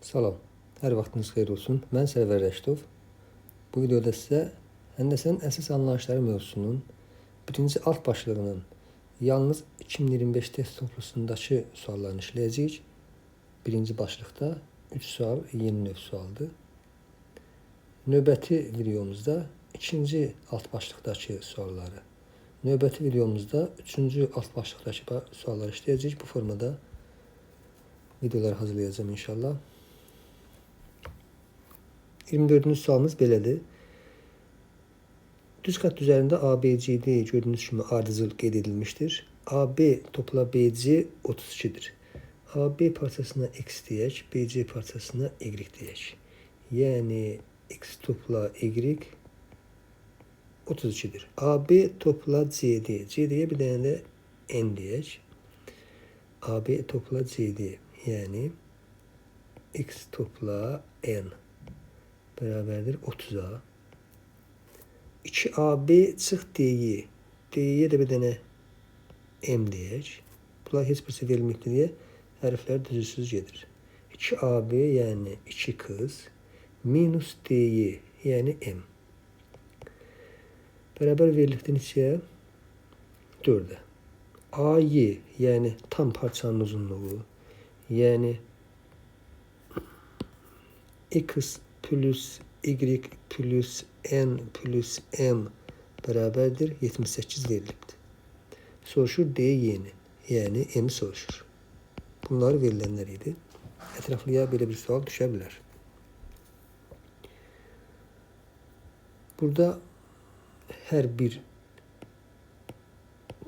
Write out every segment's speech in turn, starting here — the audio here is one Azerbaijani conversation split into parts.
Salam, hər vaxtınız xeyir olsun. Mən Sərvər Rəşidov. Bu videoda sizə həndəsənin əsas anlayışları mövzusunun birinci alt başlığının yalnız 2025 test toplusundakı suallarını işləyəcəyik. Birinci başlıqda 3 sual yeni növ sualdır. Növbəti videomuzda ikinci alt başlıqdakı sualları, növbəti videomuzda üçüncü alt başlıqdakı sualları işləyəcəyik. Bu formada videolar hazırlayacağım inşallah. 24-cü sualımız belədir. Düz xətt üzərində ABCD gördüyünüz kimi ardıcıl qeyd edilmişdir. AB topla BC 32-dir. AB parçasına X deyək, BC parçasına Y deyək. Yəni X topla Y 32-dir. AB topla CD. CD-yə bir dənə də N deyək. AB topla CD. Yəni X topla N bərabərdir 30-a. 2AB çıx DY. DY-yə də bir dənə M deyək. Bunlar heç birisi verilməkdir deyə hərflər düzülsüz gedir. 2AB yəni 2 qız minus DY yəni M. Bərabər verilibdir neçəyə? 4-ə. AY yəni tam parçanın uzunluğu yəni X plus Y plus N plus M bərabərdir 78 verilibdir. Soruşur DY-ni, yəni M soruşur. Bunlar verilənlər idi. Ətraflıya belə bir sual düşə bilər. Burada hər bir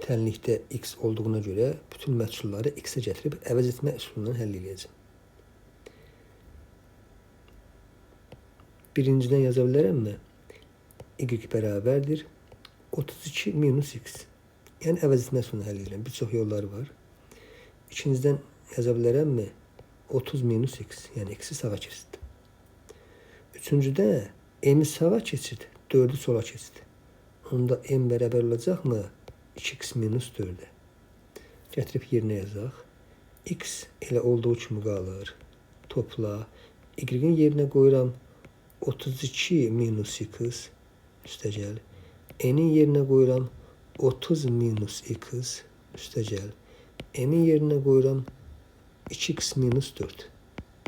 tənlikdə X olduğuna görə bütün məhsulları X-ə gətirib əvəz etmə üsulundan həll edəcəm. Birincidən yaza bilərəmmi? Y bərabərdir 32 minus X. Yəni əvəz etmə üsulunu həll edirəm. Bir çox yolları var. İkincidən yaza bilərəmmi? 30 minus X. Yəni X-i sağa keçirdi. Üçüncüdə M-i sağa keçirdi, 4-ü sola keçirdi. Onda M bərabər olacaqmı? 2X minus 4-ə. Gətirib yerinə yazaq. X elə olduğu kimi qalır. Topla. Y-in yerinə qoyuram 32 minus X üstəgəl. N-in yerinə qoyuram 30 minus X üstəgəl. M-in yerinə qoyuram 2X minus 4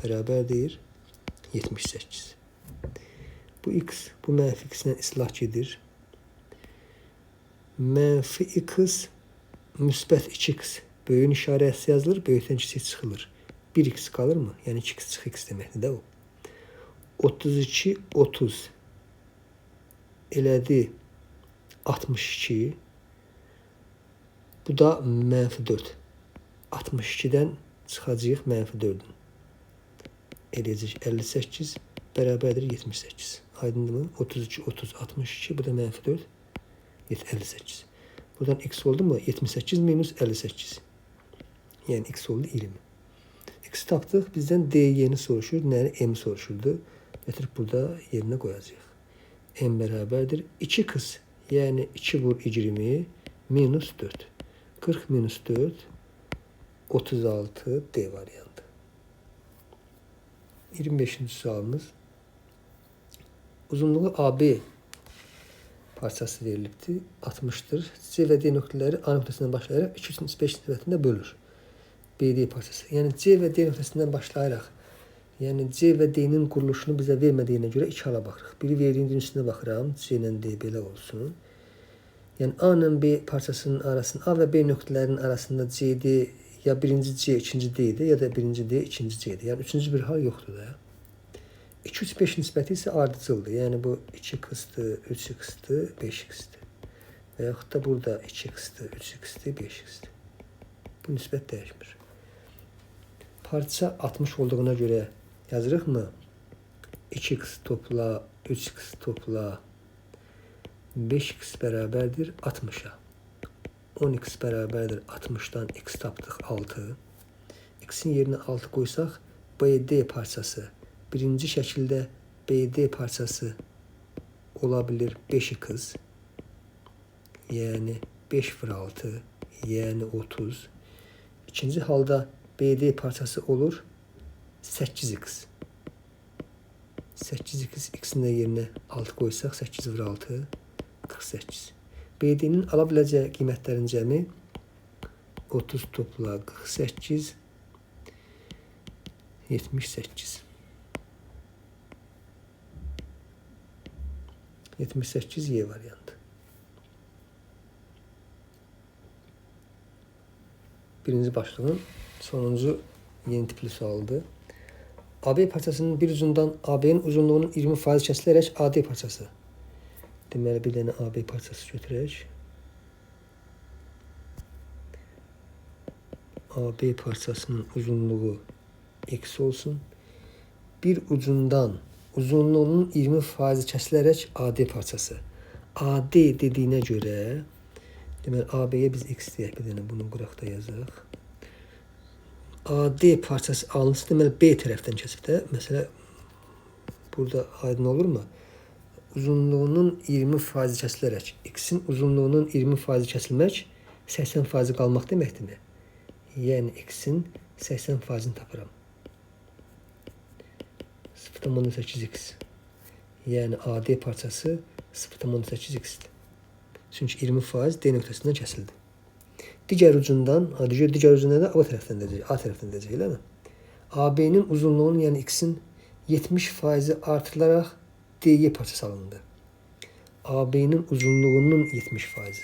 bərabərdir 78. Bu X, bu mənfi X-lə islah gedir. Mənfi X müsbət 2X böyüyün işarəsi yazılır, böyükdən kiçik çıxılır. 1X qalırmı? Yəni 2X çıx X deməkdir də o. 32, 30 elədi 62. Bu da mənfi 4. 62-dən çıxacaq mənfi 4-ün. Eləyəcək 58 bərabərdir 78. Aydındırmı? 32, 30, 62. Bu da mənfi 4. 58. Buradan X oldu mu? 78 minus 58. Yəni X oldu 20. X tapdıq. Bizdən DY-ni soruşur. Nəni? M soruşurdu. Gətirib burada yerinə qoyacaq. M bərabərdir 2 qız. Yəni 2 vur 20 minus 4. 40 minus 4 36 D variantı. 25-ci sualımız. Uzunluğu AB parçası verilibdir. 60'dır. C və D nöqtələri A nöqtəsindən başlayaraq 2/5 nisbətində bölür. BD parçası. Yəni C və D nöqtəsindən başlayaraq, yəni C və D-nin quruluşunu bizə vermədiyinə görə 2 hala baxırıq. Biri verdiyin üstünə baxıram. C ilə D belə olsun. Yəni A ilə B parçasının arasında, A və B nöqtələrinin arasında CD ya birinci C, ikinci D-dir, ya da birinci D, ikinci C-dir. Yəni üçüncü bir hal yoxdur da. 2/5 nisbəti isə ardıcıldır. Yəni bu 2x-dır, 3x-dır, 5x-dir. Və yaxud da burada 2x-dır, 3x-dir, 5x-dir. Bu nisbət dəyişmir. Parça 60 olduğuna görə yazırıqmı? 2x topla, 3x topla, 5x bərabərdir 60-a. 10x bərabərdir 60-dan x tapdıq 6. X-in yerinə 6 qoysaq, BD parçası. Birinci şəkildə BD parçası ola bilir 5x. Yəni 5 vur 6, yəni 30. İkinci halda BD parçası olur 8x. 8x x-in də yerinə 6 qoysaq 8 vur 6 48. BD-nin ala biləcəyi qiymətlərin cəmi 30 topla 48 78. 78 Y variantı. Birinci başlığın sonuncu yeni tipli sualdır. AB parçasının bir ucundan AB'nin uzunluğunun 20% kəsilərək AD parçası. Deməli, bir dənə AB parçası götürək. AB parçasının uzunluğu x olsun. Bir ucundan uzunluğunun 20% kəsilərək AD parçası. AD dediyinə görə, deməli, AB-yə biz x deyək, bir dənə bunu qıraqda yazaq. AD parçası alınsa, deməli, B tərəfdən kəsib də. Məsələ, burada aydın olurmu? Uzunluğunun 20% kəsilərək, x-in uzunluğunun 20% kəsilmək, 80% qalmaq deməkdirmi? Yəni, x-in 80%-ni tapıram. 0,8x. Yəni, AD parçası 0,8x-dir. Çünki 20% D nöqtəsindən kəsildi. Digər ucundan, digər ucundan da A tərəfdən edəcək, eləmi? AB-nin uzunluğunun, yəni x-in 70% artırılaraq DY parçası alındı. AB-nin uzunluğunun 70%.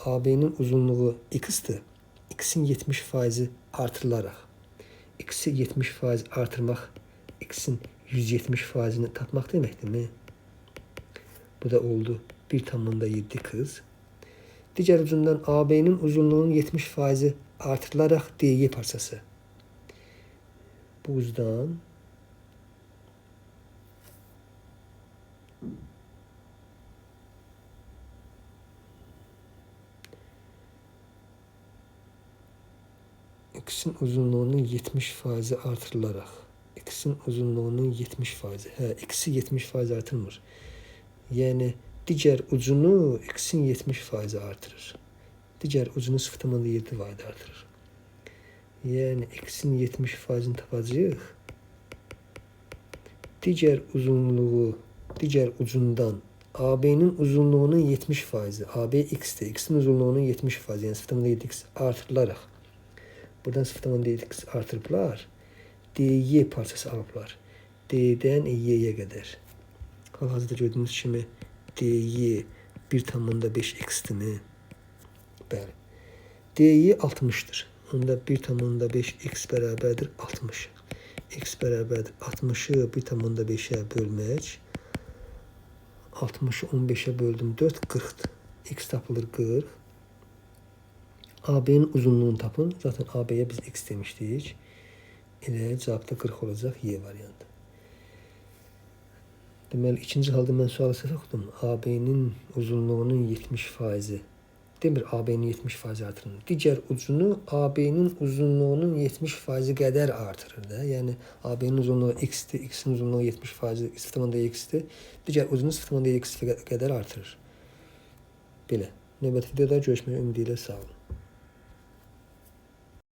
AB-nin uzunluğu x-dir. X-in 70% artırılaraq. X-i 70% artırmaq, x-in 170%-ni tapmaq deməkdirmi? Bu da oldu 1,7 kız. Digər ucundan AB-nin uzunluğunun 70% artırılaraq DY parçası. Bu ucdan x-in uzunluğunun 70% artırılaraq. X-in uzunluğunun 70%. Hə, x-i 70% artırmır. Yəni, digər ucunu x-in 70% artırır. Digər ucunu 0,7 artırır. Yəni, x-in 70%-ni tapacağıq. Digər ucundan AB-nin uzunluğunun 70%. AB x-dir. X-in uzunluğunun 70%, yəni 0,7x artırılaraq. Buradan 0,7x artırıblar. DY parçası alıblar. D-dən Y-yə qədər. Hal-hazırda gördüyünüz kimi DY 1,5x-dir. Bəli. DY 60-dır. Onda 1,5x bərabərdir 60. X bərabərdir 60-ı 1,5-ə bölmək. 60-ı 15-ə böldüm 4, 40-dır. X tapılır 40. AB-nin uzunluğunu tapın. Zaten AB-yə biz x demişdik. Elə cavabda 40 olacaq Y variantı. Deməli, ikinci halda mən sualı səhv oxudum. AB-nin uzunluğunun 70%. Demir, AB-nin 70% artırır. Digər ucunu AB-nin uzunluğunun 70% qədər artırır da. Yəni, AB-nin uzunluğu x-dir, x-in uzunluğu 70%, 0,x-dir. Digər ucunu 0,x qədər artırır. Belə. Növbəti videoda görüşmək ümidi ilə sağ olun.